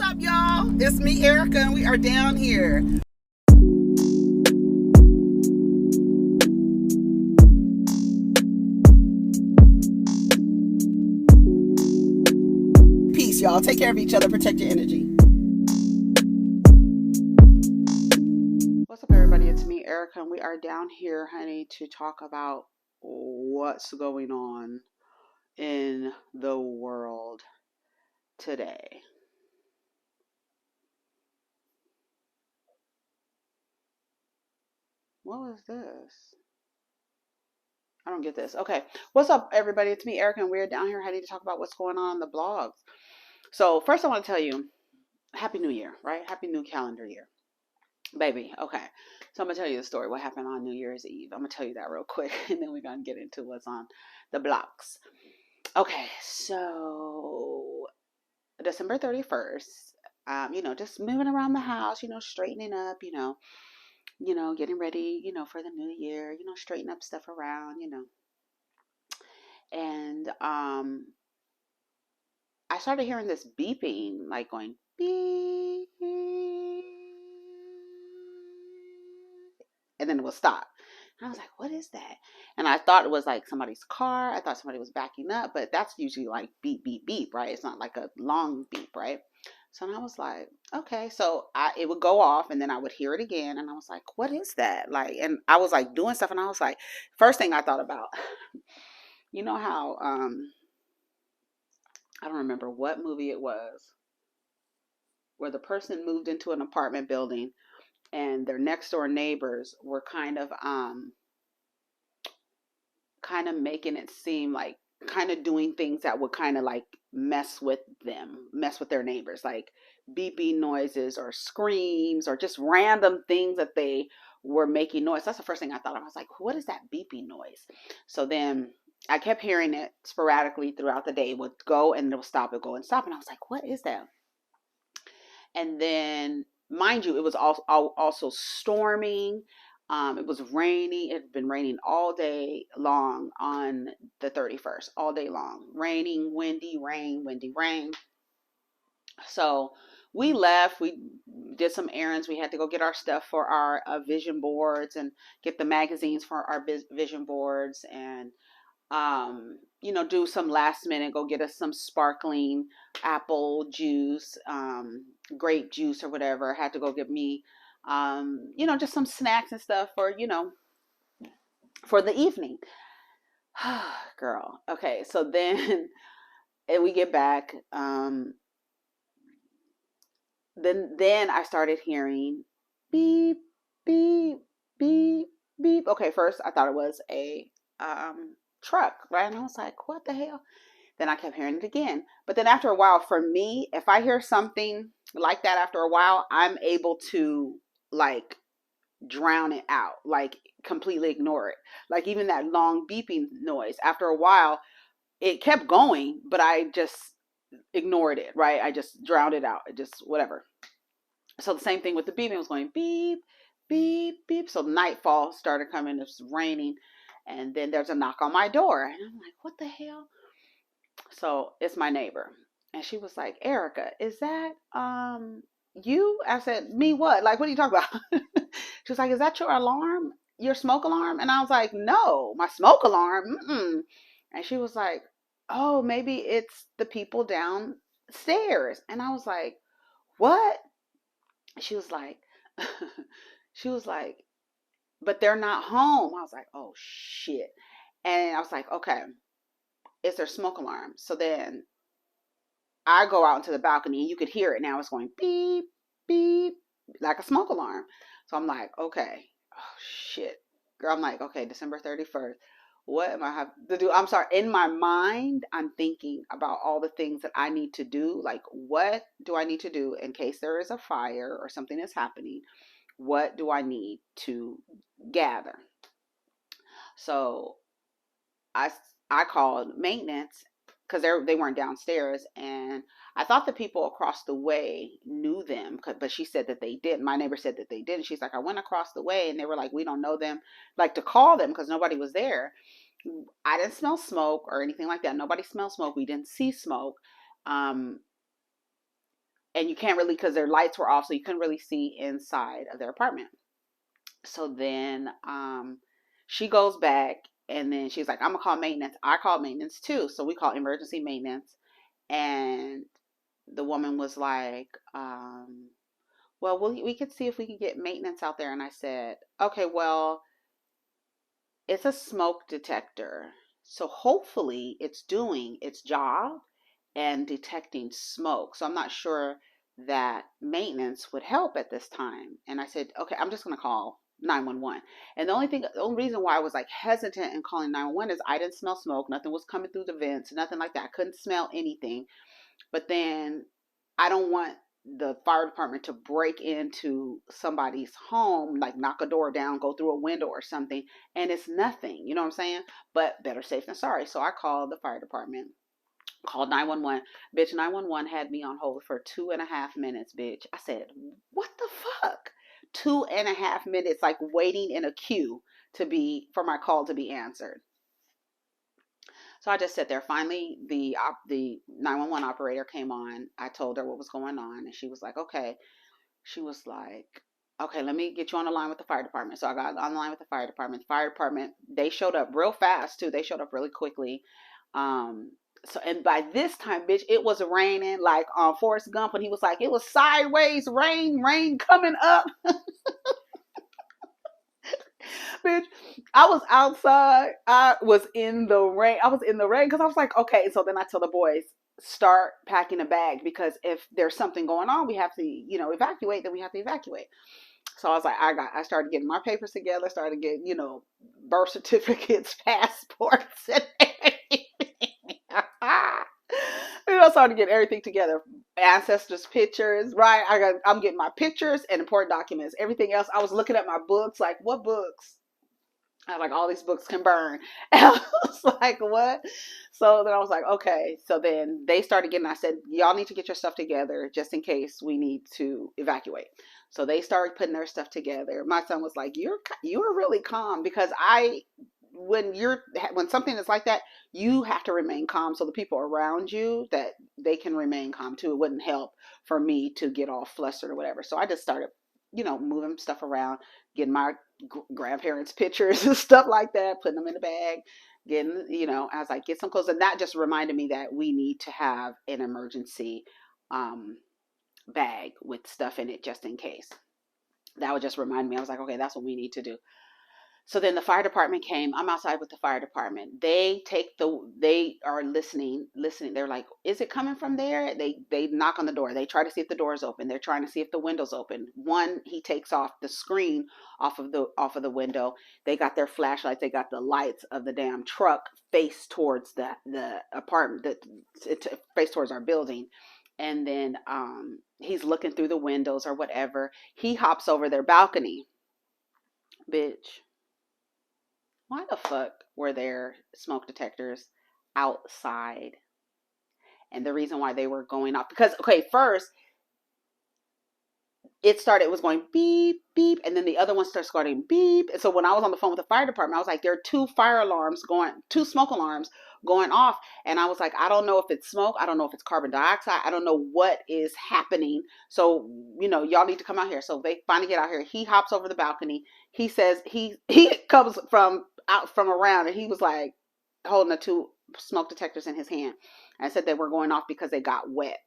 up, y'all? It's me, Erica, and we are down here. Peace, y'all. Take care of each other. Protect your energy. What's up, everybody? It's me, Erica, and we are down here, honey, to talk about what's going on in the world today. What was this? I don't get this. Okay. What's up, everybody? It's me, Erica, and we're down here, honey, to talk about what's going on the blogs. So first I want to tell you, Happy New Year, right? Happy New Calendar Year. Baby, okay. So I'm going to tell you the story, what happened on New Year's Eve. I'm going to tell you that real quick, and then we're going to get into what's on the blocks. Okay, so December 31st, just moving around the house, straightening up, getting ready, for the new year, straighten up stuff around, And I started hearing this beeping, like going beep, and then it would stop. And I was like, what is that? And I thought it was like somebody's car. I thought somebody was backing up, but that's usually like beep, beep, beep, right? It's not like a long beep, right? So I was like, okay. So it would go off and then I would hear it again. And I was like, what is that? Like, and I was like doing stuff and I was like, first thing I thought about, you know how, I don't remember what movie it was where the person moved into an apartment building and their next door neighbors were kind of making it seem like kind of doing things that would kind of like mess with their neighbors, like beeping noises or screams or just random things that they were making noise. That's the first thing I thought of. I was like, what is that beeping noise? So then I kept hearing it sporadically throughout the day. It would go and it would stop, it go and stop. And I was like, what is that? And then, mind you, it was also storming. It was raining. It had been raining all day long on the 31st, all day long. Raining, windy, rain, windy, rain. So we left. We did some errands. We had to go get our stuff for our vision boards and get the magazines for our vision boards and do some last minute, go get us some sparkling apple juice, grape juice or whatever. I had to go get me, just some snacks and stuff for the evening. Girl. Okay. So then and we get back, then I started hearing beep, beep, beep, beep. Okay. First I thought it was a, truck, right? And I was like, what the hell? Then I kept hearing it again. But then after a while, for me, if I hear something like that after a while, I'm able to like drown it out, like completely ignore it. Like even that long beeping noise, after a while, it kept going, but I just ignored it, right? I just drowned it out. It just whatever. So the same thing with the beeping. It was going beep, beep, beep. So nightfall started coming. It's raining. And then there's a knock on my door. And I'm like, what the hell? So it's my neighbor. And she was like, Erica, is that you? I said, me what? Like, what are you talking about? She was like, is that your alarm? Your smoke alarm? And I was like, no, my smoke alarm. Mm-mm. And she was like, oh, maybe it's the people downstairs. And I was like, what? She was like, she was like, but they're not home. I was like, oh shit. And I was like, okay, it's their smoke alarm. So then I go out into the balcony and you could hear it now. It's going beep, beep, like a smoke alarm. So I'm like, okay, oh shit. Girl, I'm like, okay, December 31st. What am I have to do? I'm sorry. In my mind, I'm thinking about all the things that I need to do. Like, what do I need to do in case there is a fire or something is happening? What do I need to gather? So I called maintenance because they weren't downstairs, and I thought the people across the way knew them, but she said that they didn't. My neighbor said that they didn't. She's like, I went across the way, and they were like, we don't know them, like to call them because nobody was there. I didn't smell smoke or anything like that. Nobody smelled smoke. We didn't see smoke. and you can't really, because their lights were off, so you couldn't really see inside of their apartment. So then she goes back, and then she's like, I'm gonna call maintenance. I called maintenance too. So we call emergency maintenance. And the woman was like, well, we could see if we can get maintenance out there. And I said, okay, well, it's a smoke detector. So hopefully it's doing its job and detecting smoke. So I'm not sure that maintenance would help at this time. And I said, okay, I'm just going to call 911. And the only reason why I was like hesitant in calling 911 is I didn't smell smoke. Nothing was coming through the vents, nothing like that. I couldn't smell anything. But then I don't want the fire department to break into somebody's home, like knock a door down, go through a window or something, and it's nothing. You know what I'm saying? But better safe than sorry. So I called the fire department, called 911. Bitch, 911 had me on hold for 2.5 minutes, bitch. I said, what the fuck? 2.5 minutes, like waiting in a queue for my call to be answered. So I just sat there. Finally, the 911 operator came on. I told her what was going on, and she was like, okay. She was like, okay, let me get you on the line with the fire department. So I got on the line with the fire department. The fire department, they showed up real fast too. They showed up really quickly. So, and by this time, bitch, it was raining like on Forrest Gump when he was like, it was sideways rain, rain coming up. Bitch, I was outside. I was in the rain. I was in the rain because I was like, okay. So then I tell the boys, start packing a bag, because if there's something going on, we have to, evacuate, then we have to evacuate. So I was like, I started getting my papers together, started getting, birth certificates, passports, and everything. Started getting everything together. Ancestors pictures, right? I'm getting my pictures and important documents. Everything else, I was looking at my books, like, what books? I was like, all these books can burn. And I was like, what? So then I was like, okay. So then they started getting, I said, y'all need to get your stuff together just in case we need to evacuate. So they started putting their stuff together. My son was like, you're really calm, because when something is like that, you have to remain calm so the people around you, that they can remain calm too. It wouldn't help for me to get all flustered or whatever. So I just started, moving stuff around, getting my grandparents' pictures and stuff like that, putting them in the bag, getting, I was like, get some clothes. And that just reminded me that we need to have an emergency bag with stuff in it just in case. That would just remind me. I was like, okay, that's what we need to do. So then the fire department came. I'm outside with the fire department. They are listening. They're like, is it coming from there? They knock on the door. They try to see if the door is open. They're trying to see if the window's open. One, he takes off the screen off of the window. They got their flashlights. They got the lights of the damn truck face towards the apartment, face towards our building. And then he's looking through the windows or whatever. He hops over their balcony. Bitch, why the fuck were there smoke detectors outside? And the reason why they were going off, because, okay, first it was going beep, beep, and then the other one starts going beep. And so when I was on the phone with the fire department, I was like, there are two smoke alarms going off. And I was like, I don't know if it's smoke. I don't know if it's carbon dioxide. I don't know what is happening. So, y'all need to come out here. So they finally get out here. He hops over the balcony. He says he comes from around, and he was like holding the two smoke detectors in his hand. I said they were going off because they got wet.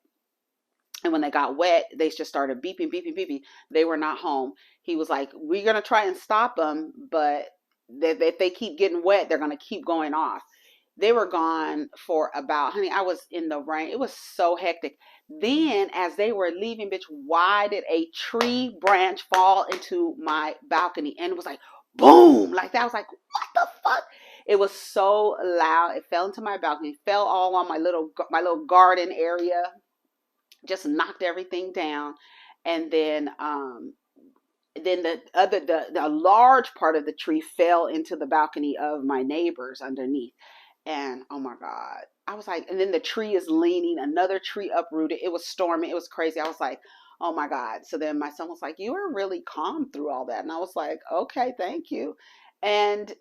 And when they got wet, they just started beeping, beeping, beeping. They were not home. He was like, we're going to try and stop them, but if they keep getting wet, they're going to keep going off. They were gone for about, honey, I was in the rain. It was so hectic. Then as they were leaving, bitch, why did a tree branch fall into my balcony? And it was like, boom, like that. I was like, what the fuck? It was so loud. It fell into my balcony, fell all on my little garden area, just knocked everything down. And then the large part of the tree fell into the balcony of my neighbors underneath. And oh my God, I was like, and then the tree is leaning, another tree uprooted. It was storming. It was crazy. I was like, oh my God. So then my son was like, you were really calm through all that. And I was like, okay, thank you. And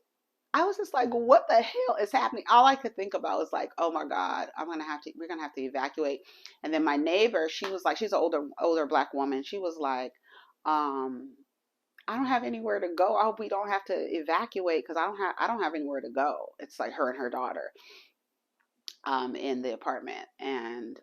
I was just like, what the hell is happening? All I could think about was like, oh my God, we're gonna have to evacuate. And then my neighbor, she was like, she's an older black woman. She was like, um, I don't have anywhere to go. I hope we don't have to evacuate because I don't have anywhere to go. It's like her and her daughter, in the apartment. And,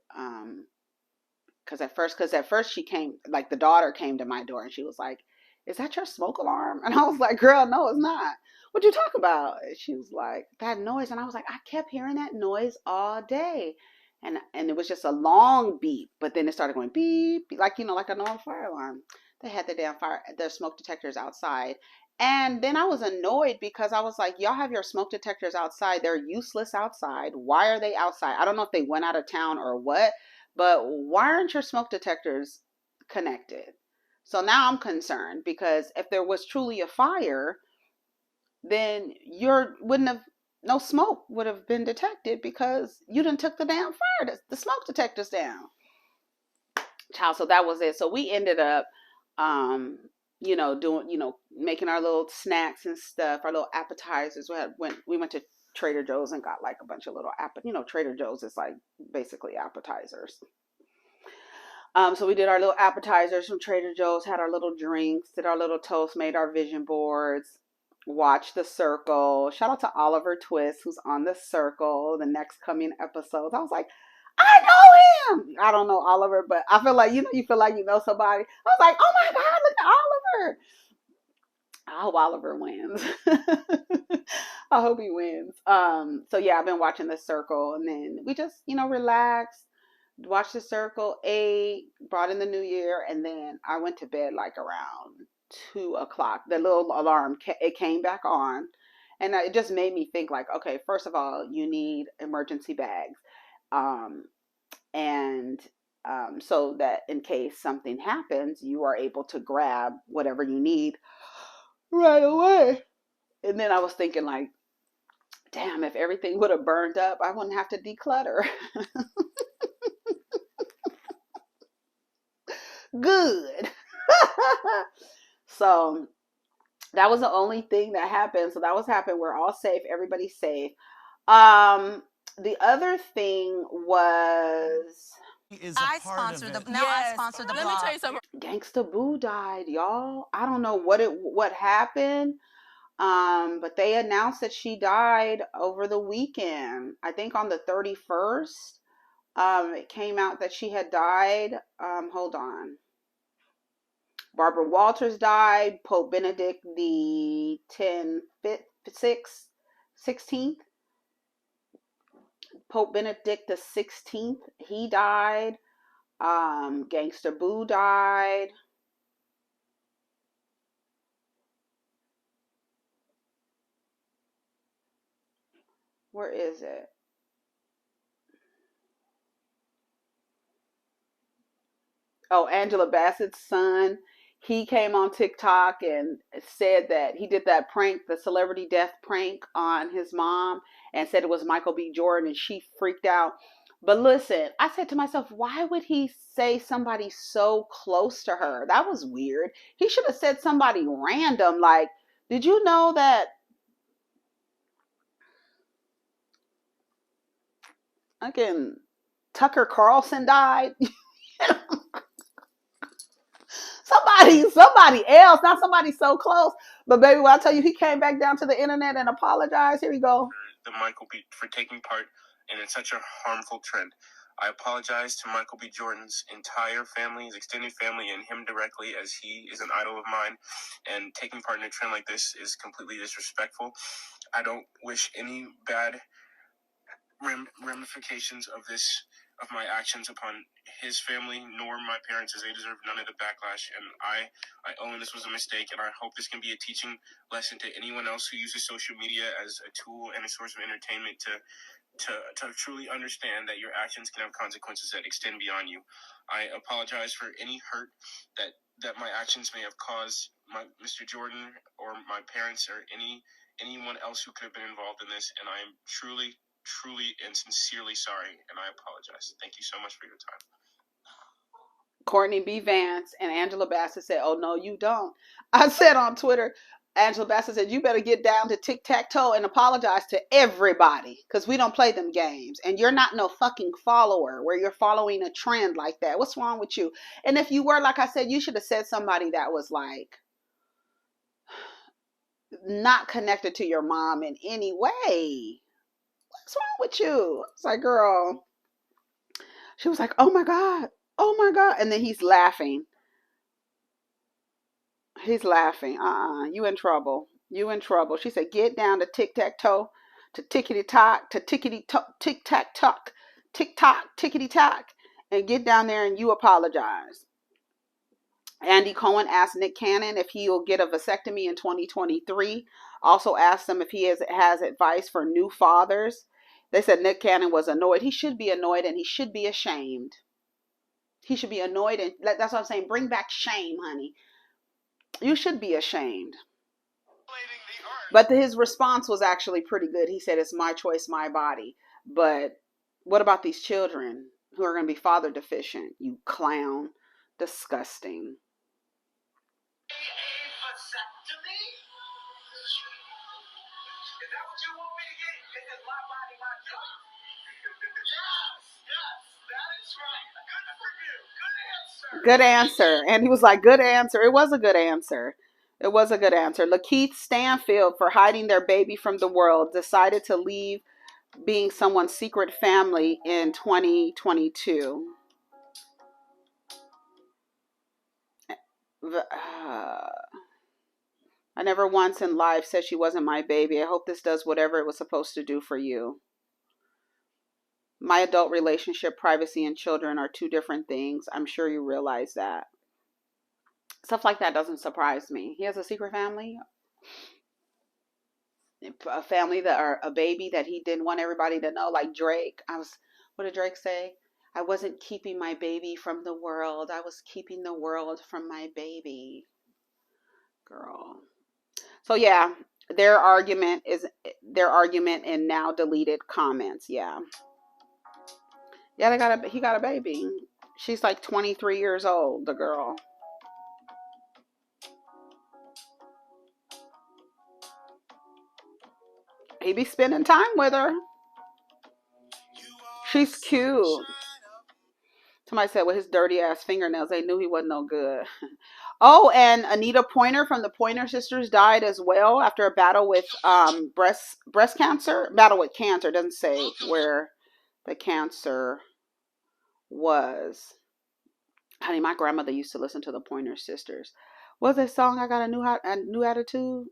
because at first she came, like the daughter came to my door and she was like, "Is that your smoke alarm?" And I was like, "Girl, no, it's not. What you talk about?" And she was like, "That noise." And I was like, "I kept hearing that noise all day." And it was just a long beep, but then it started going beep, like, like a normal fire alarm. They had their smoke detectors outside. And then I was annoyed because I was like, y'all have your smoke detectors outside. They're useless outside. Why are they outside? I don't know if they went out of town or what, but why aren't your smoke detectors connected? So now I'm concerned because if there was truly a fire, then your wouldn't have no smoke would have been detected because you didn't took the damn the smoke detectors down. Child, so that was it. So we ended up doing, making our little snacks and stuff, our little appetizers. We went to Trader Joe's and got like a bunch of little Trader Joe's is like basically appetizers. So we did our little appetizers from Trader Joe's, had our little drinks, did our little toast, made our vision boards, watched The Circle. Shout out to Oliver Twist, who's on The Circle, the next coming episodes. I was like, I know him. I don't know Oliver, but I feel like, you feel like you know somebody. I was like, oh my God, look at Oliver. I hope Oliver wins. I hope he wins. So yeah, I've been watching The Circle, and then we just, relaxed, watched The Circle, ate, brought in the new year, and then I went to bed like around 2 o'clock. The little alarm it came back on, and it just made me think like, okay, first of all, you need emergency bags, um, and so that in case something happens, you are able to grab whatever you need right away. And then I was thinking like, damn, if everything would have burned up, I wouldn't have to declutter. Good. So that was the only thing that happened. So that was happened. We're all safe. Everybody's safe. Um, the other thing was I sponsor the now. Yes. I sponsor the blog. Let me tell you something. Gangsta Boo died, y'all. I don't know what happened. But they announced that she died over the weekend. I think on the 31st. It came out that she had died. Hold on. Barbara Walters died. Pope Benedict the 16th. Pope Benedict the 16th. He died. Gangsta Boo died. Where is it? Oh, Angela Bassett's son. He came on TikTok and said that he did that prank, the celebrity death prank on his mom, and said it was Michael B. Jordan, and she freaked out. But listen, I said to myself, why would he say somebody so close to her? That was weird. He should have said somebody random, like, did you know that again Tucker Carlson died? Somebody else, not somebody so close. But baby, when I tell you he came back down to the internet and apologized, here we go. The Michael B. for taking part in such a harmful trend. I apologize to Michael B. Jordan's entire family, his extended family, and him directly, as he is an idol of mine. And taking part in a trend like this is completely disrespectful. I don't wish any bad ramifications of my actions upon his family nor my parents, as they deserve none of the backlash. And I own this was a mistake, and I hope this can be a teaching lesson to anyone else who uses social media as a tool and a source of entertainment to truly understand that your actions can have consequences that extend beyond you. I apologize for any hurt that my actions may have caused Mr. Jordan or my parents or anyone else who could have been involved in this, and I am truly and sincerely sorry, and I apologize. Thank you so much for your time. Courtney B. Vance and Angela Bassett said, "Oh no, you don't." I said on Twitter, Angela Bassett said, you better get down to tic-tac-toe and apologize to everybody because we don't play them games. And you're not no fucking follower where you're following a trend like that. What's wrong with you? And if you were, like I said, you should have said somebody that was like not connected to your mom in any way. What's wrong with you? It's like, girl. She was like, oh my God. Oh my God. And then he's laughing. He's laughing. You in trouble. You in trouble. She said, get down to tic-tac-toe, to tickety-tock, to tickety-tock, tic-tac-tock, tick-tock, tickety-tock, and get down there and you apologize. Andy Cohen asked Nick Cannon if he'll get a vasectomy in 2023. Also asked him if he has advice for new fathers. They said Nick Cannon was annoyed. He should be annoyed and he should be ashamed. He should be annoyed. And that's what I'm saying. Bring back shame, honey. You should be ashamed. But his response was actually pretty good. He said, it's my choice, my body. But what about these children who are going to be father deficient? You clown. Disgusting. Good answer. And he was like, good answer. It was a good answer. It was a good answer. Lakeith Stanfield, for hiding their baby from the world, decided to leave being someone's secret family in 2022. I never once in life said she wasn't my baby. I hope this does whatever it was supposed to do for you. My adult relationship, privacy, and children are two different things. I'm sure you realize that. Stuff like that doesn't surprise me. He has a secret family. A family that are a baby that he didn't want everybody to know. Like Drake. What did Drake say? I wasn't keeping my baby from the world. I was keeping the world from my baby. Girl. So yeah, their argument in now deleted comments. Yeah. Yeah, he got a baby. She's like 23 years old, the girl. He be spending time with her. She's cute. Somebody said with his dirty ass fingernails, they knew he wasn't no good. Oh, and Anita Pointer from the Pointer Sisters died as well after a battle with breast cancer. Battle with cancer. Doesn't say where the cancer was. Honey, my grandmother used to listen to the Pointer Sisters. What was that song? I got a new attitude.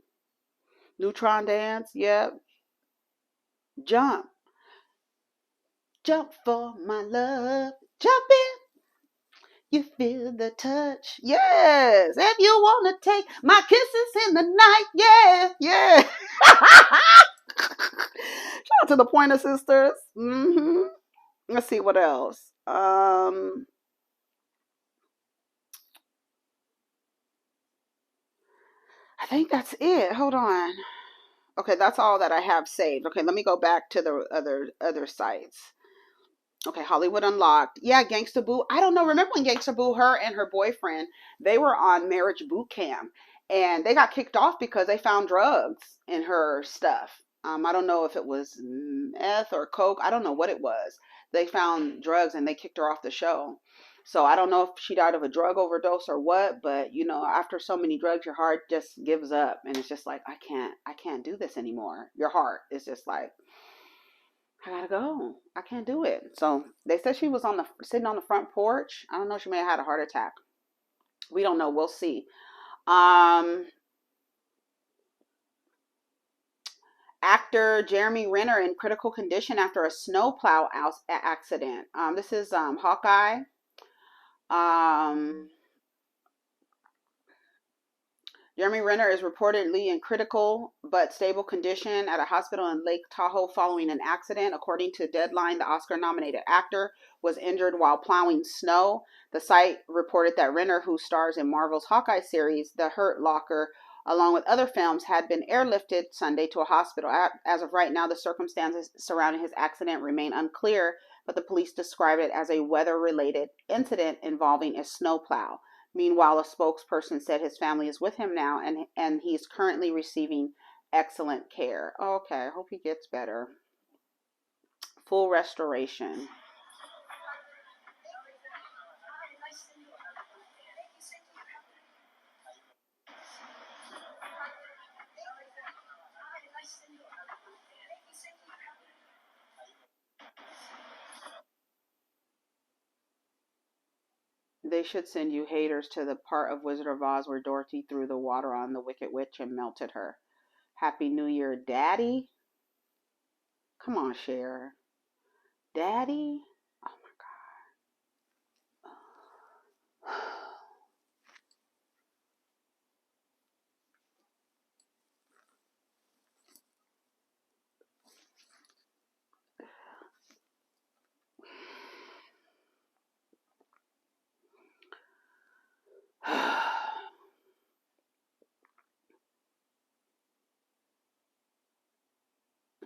Neutron dance. Yep. Jump for my love. Jump in. You feel the touch. Yes. If you want to take my kisses in the night. Yeah. Yeah. Shout out to the Pointer Sisters. Let's see what else. I think that's it. Hold on. Okay, that's all that I have saved. Okay, let me go back to the other sites. Okay, Hollywood Unlocked. Yeah, Gangsta Boo. I don't know. Remember when Gangsta Boo, her and her boyfriend, they were on marriage boot camp, and they got kicked off because they found drugs in her stuff. I don't know if it was meth or coke. I don't know what it was. They found drugs and they kicked her off the show. So I don't know if she died of a drug overdose or what, but you know, after so many drugs, your heart just gives up, and it's just like, I can't do this anymore. Your heart is just like, I gotta go. I can't do it. So they said she was sitting on the front porch. I don't know. She may have had a heart attack. We don't know. We'll see. Actor Jeremy Renner in critical condition after a snowplow accident. This is Hawkeye. Jeremy Renner is reportedly in critical but stable condition at a hospital in Lake Tahoe following an accident. According to Deadline, the Oscar-nominated actor was injured while plowing snow. The site reported that Renner, who stars in Marvel's Hawkeye series, The Hurt Locker, along with other films, had been airlifted Sunday to a hospital. As of right now, the circumstances surrounding his accident remain unclear, but the police described it as a weather-related incident involving a snowplow. Meanwhile, a spokesperson said his family is with him now, and he's currently receiving excellent care. Okay, I hope he gets better. Full restoration. They should send you haters to the part of Wizard of Oz where Dorothy threw the water on the Wicked Witch and melted her. Happy New Year, Daddy. Come on, Cher. Daddy? Oh my God.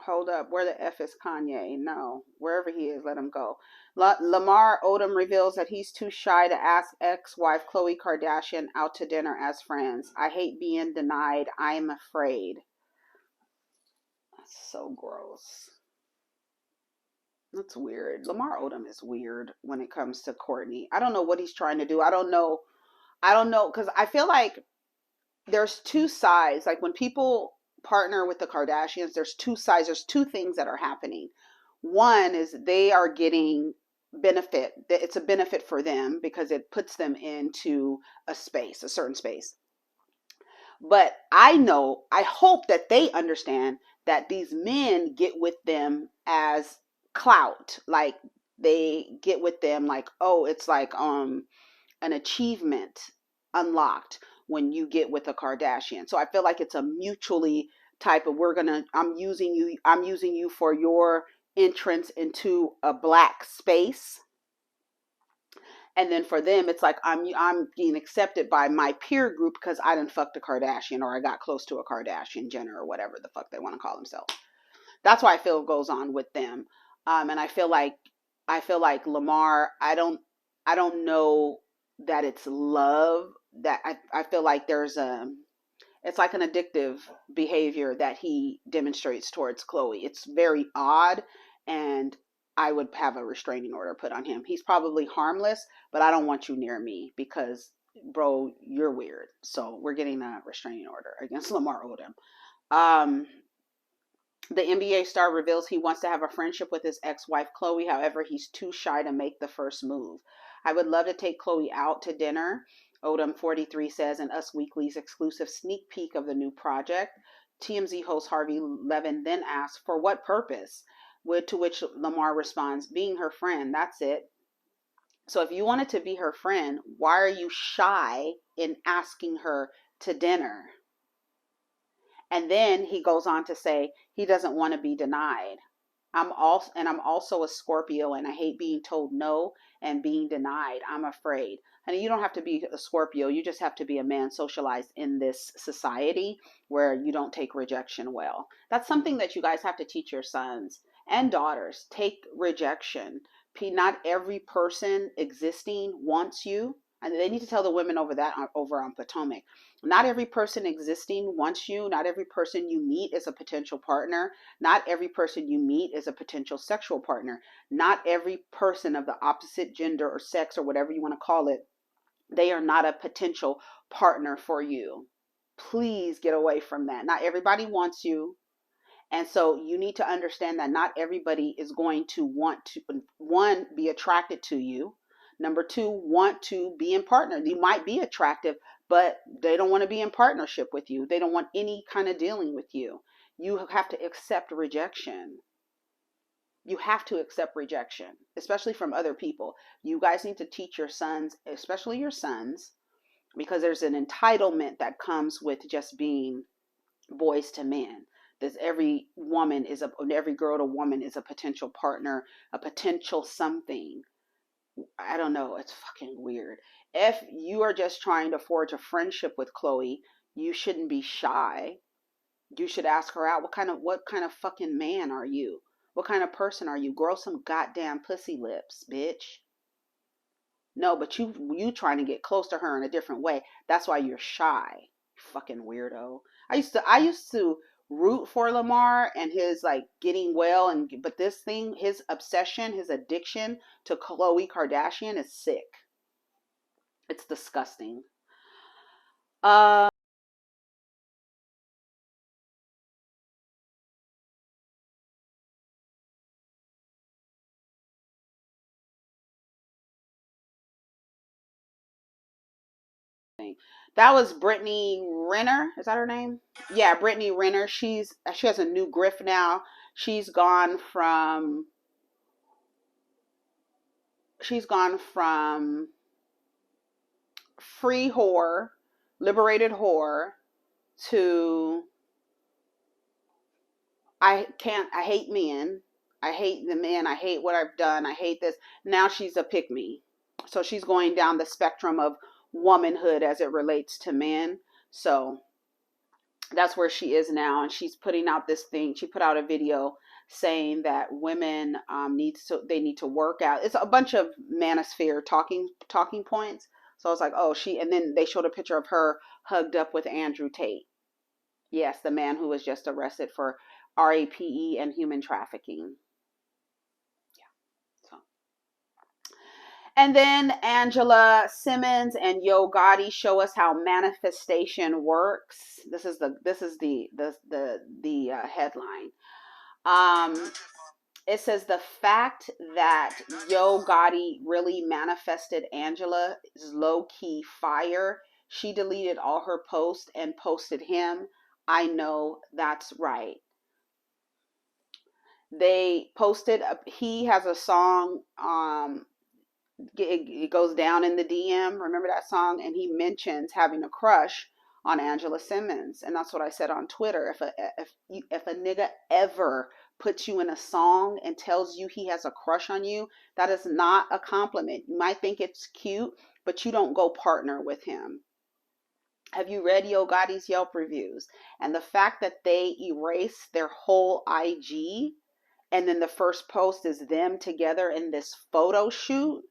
Hold up. Where the F is Kanye? No. Wherever he is, let him go. Lamar Odom reveals that he's too shy to ask ex-wife Khloe Kardashian out to dinner as friends. I hate being denied. I am afraid. That's so gross. That's weird. Lamar Odom is weird when it comes to Courtney. I don't know what he's trying to do. I don't know. Because I feel like there's two sides. Like when people partner with the Kardashians, there's two sides. There's two things that are happening. One is they are getting benefit. It's a benefit for them because it puts them into a space, a certain space. But I hope that they understand that these men get with them as clout. Like they get with them like, oh, it's like an achievement unlocked when you get with a Kardashian. So I feel like it's a mutually type of I'm using you for your entrance into a black space. And then for them, it's like I'm being accepted by my peer group because I didn't fuck the Kardashian or I got close to a Kardashian Jenner or whatever the fuck they want to call themselves. That's why I feel goes on with them. And I feel like Lamar, I don't know that it's love. That I feel like it's like an addictive behavior that he demonstrates towards Khloe. It's very odd, and I would have a restraining order put on him. He's probably harmless, but I don't want you near me because, bro, you're weird. So we're getting a restraining order against Lamar Odom. The NBA star reveals he wants to have a friendship with his ex-wife Khloe. However, he's too shy to make the first move. I would love to take Khloe out to dinner, Odom 43 says in Us Weekly's exclusive sneak peek of the new project. TMZ host Harvey Levin then asks, for what purpose? To which Lamar responds, being her friend, that's it. So if you wanted to be her friend, why are you shy in asking her to dinner? And then he goes on to say he doesn't want to be denied. I'm also a Scorpio and I hate being told no and being denied. I'm afraid. And you don't have to be a Scorpio. You just have to be a man socialized in this society where you don't take rejection well. That's something that you guys have to teach your sons and daughters. Take rejection. Not every person existing wants you. And they need to tell the women over on Potomac. Not every person existing wants you. Not every person you meet is a potential partner. Not every person you meet is a potential sexual partner. Not every person of the opposite gender or sex or whatever you want to call it, they are not a potential partner for you. Please get away from that. Not everybody wants you. And so you need to understand that not everybody is going to want to, one, be attracted to you. Number two, want to be in partner. You might be attractive, but they don't want to be in partnership with you. They don't want any kind of dealing with you. You have to accept rejection. You have to accept rejection, especially from other people. You guys need to teach your sons, especially your sons, because there's an entitlement that comes with just being boys to men. There's every girl to woman is a potential partner, a potential something. I don't know. It's fucking weird. If you are just trying to forge a friendship with Khloe, you shouldn't be shy. You should ask her out. What kind of fucking man are you? What kind of person are you? Grow some goddamn pussy lips, bitch. No, but you trying to get close to her in a different way. That's why you're shy. Fucking weirdo. I used to root for Lamar and his like getting well, and but this thing, his obsession, his addiction to Khloe Kardashian is sick. It's disgusting. Uh that was Brittany Renner. Is that her name? Yeah, Brittany Renner. She has a new grift now. She's gone from she's gone from free whore, liberated whore to I hate men. I hate the men. I hate what I've done. I hate this. Now she's a pick me. So she's going down the spectrum of womanhood as it relates to men. So that's where she is now, and she's putting out this thing. She put out a video saying that women need to work out. It's a bunch of manosphere talking points. So I was like, oh, and then they showed a picture of her hugged up with Andrew Tate. Yes, the man who was just arrested for RAPE and human trafficking. Yeah. So, and then Angela Simmons and Yo Gotti show us how manifestation works. This is the headline. It says the fact that Yo Gotti really manifested Angela is low key fire. She deleted all her posts and posted him. I know that's right. They posted he has a song, it goes down in the DM. Remember that song? And he mentions having a crush on Angela Simmons, and that's what I said on Twitter. If a nigga ever puts you in a song and tells you he has a crush on you, that is not a compliment. You might think it's cute, but you don't go partner with him. Have you read Yo Gotti's Yelp reviews? And the fact that they erase their whole IG, and then the first post is them together in this photo shoot.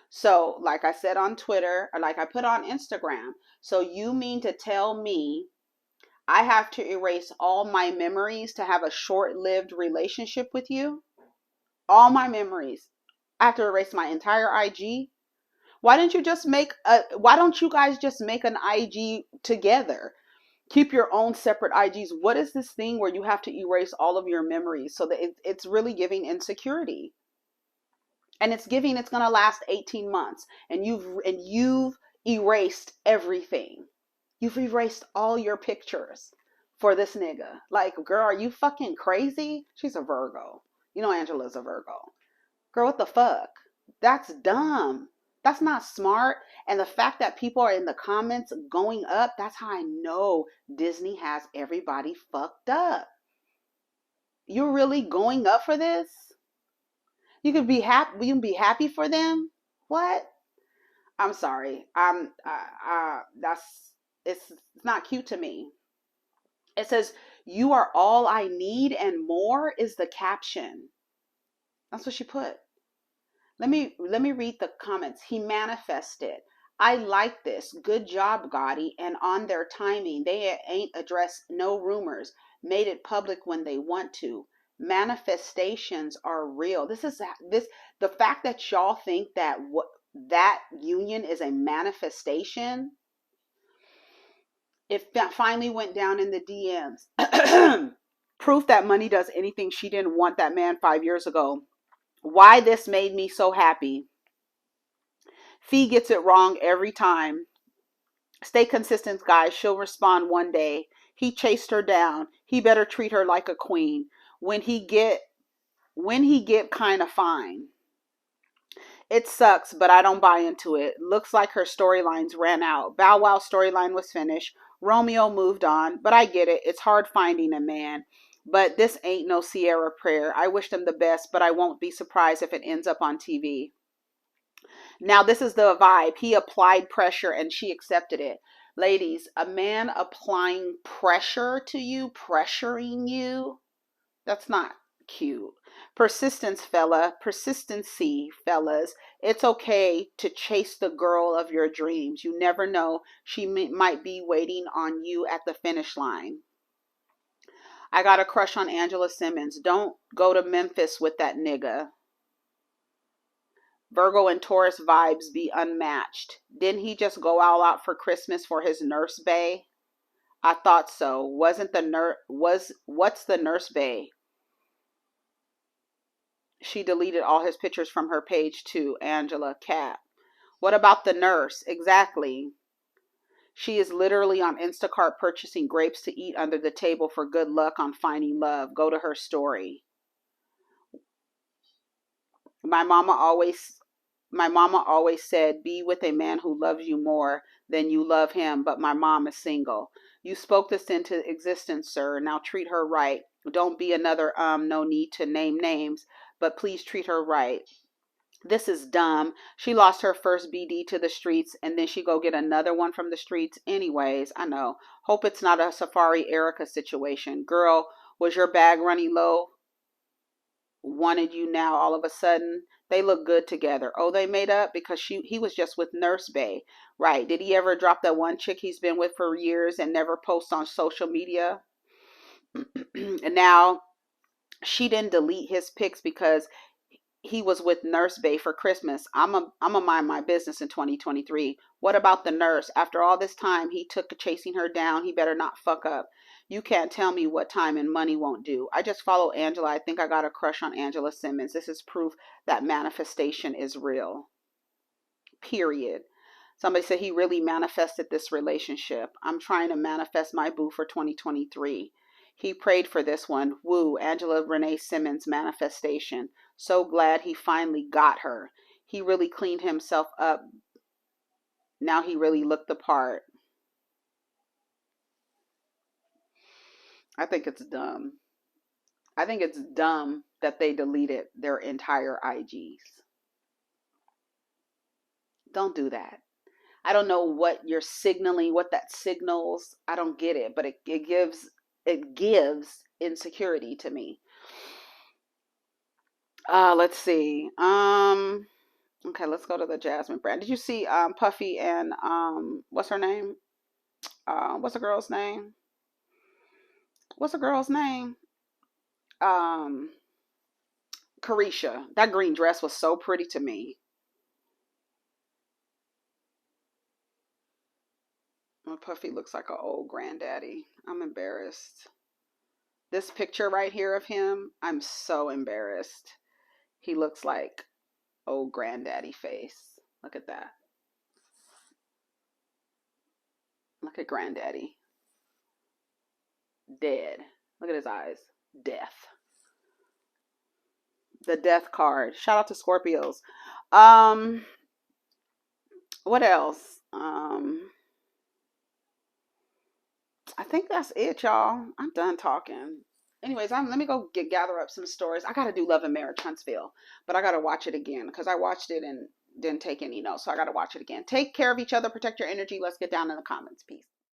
So, like I said on Twitter, or like I put on Instagram, so you mean to tell me I have to erase all my memories to have a short-lived relationship with you? All my memories. I have to erase my entire IG? Why don't you guys just make an IG together? Keep your own separate IGs. What is this thing where you have to erase all of your memories? So that it's really giving insecurity. And it's going to last 18 months. And you've erased everything. You've erased all your pictures for this nigga. Like, girl, are you fucking crazy? She's a Virgo. You know Angela's a Virgo. Girl, what the fuck? That's dumb. That's not smart. And the fact that people are in the comments going up, that's how I know Disney has everybody fucked up. You're really going up for this? You can be happy for them? What? I'm sorry. It's not cute to me. It says, "You are all I need and more," is the caption. That's what she put. Let me read the comments. He manifested. I like this. Good job, Gotti. And on their timing, they ain't addressed no rumors. Made it public when they want to. Manifestations are real. The fact that y'all think that that union is a manifestation. It finally went down in the DMs. Proof that money does anything. She didn't want that man 5 years ago. Why this made me so happy. Fee gets it wrong every time. Stay consistent, guys. She'll respond one day. He chased her down. He better treat her like a queen. When he get kind of fine. It sucks, but I don't buy into it. Looks like her storylines ran out. Bow Wow's storyline was finished. Romeo moved on, but I get it. It's hard finding a man. But this ain't no Sierra prayer. I wish them the best, but I won't be surprised if it ends up on TV. Now, this is the vibe. He applied pressure and she accepted it. Ladies, a man applying pressure to you, pressuring you, that's not cute. Persistency, fellas. It's okay to chase the girl of your dreams. You never know. She might be waiting on you at the finish line. I got a crush on Angela Simmons. Don't go to Memphis with that nigga. Virgo and Taurus vibes be unmatched. Didn't he just go all out for Christmas for his nurse bae? I thought so. Wasn't the what's the nurse bae? She deleted all his pictures from her page too, Angela Cat. What about the nurse? Exactly. She is literally on Instacart purchasing grapes to eat under the table for good luck on finding love. Go to her story. My mama always said, be with a man who loves you more than you love him, but my mom is single. You spoke this into existence, sir. Now treat her right. Don't be another no need to name names, but please treat her right. This is dumb. She lost her first BD to the streets and then she go get another one from the streets. Anyways, I know. Hope it's not a Safari Erica situation. Girl, was your bag running low? Wanted you now all of a sudden? They look good together. Oh, they made up because he was just with Nurse Bae. Right. Did he ever drop that one chick he's been with for years and never post on social media? And now she didn't delete his pics because he was with Nurse Bae for Christmas. I'm a mind my business in 2023. What about the nurse? After all this time he took to chasing her down, he better not fuck up. You can't tell me what time and money won't do. I just follow Angela. I think I got a crush on Angela Simmons. This is proof that manifestation is real. Period. Somebody said he really manifested this relationship. I'm trying to manifest my boo for 2023. He prayed for this one. Woo, Angela Renee Simmons manifestation. So glad he finally got her. He really cleaned himself up. Now he really looked the part. I think it's dumb. I think it's dumb that they deleted their entire IGs. Don't do that. I don't know what you're signaling, what that signals. I don't get it, but it gives insecurity to me. Let's see. Okay, let's go to the Jasmine brand. Did you see Puffy and what's her name? What's the girl's name? Carisha. That green dress was so pretty to me. Puffy looks like an old granddaddy. I'm embarrassed. This picture right here of him, I'm so embarrassed. He looks like old granddaddy face. Look at that. Look at granddaddy. Dead. Look at his eyes. Death. The death card. Shout out to Scorpios. What else? I think that's it, y'all. I'm done talking. Anyways, let me go gather up some stories. I gotta do Love and Marriage Huntsville, but I gotta watch it again because I watched it and didn't take any notes, so I gotta watch it again. Take care of each other, protect your energy. Let's get down in the comments. Peace.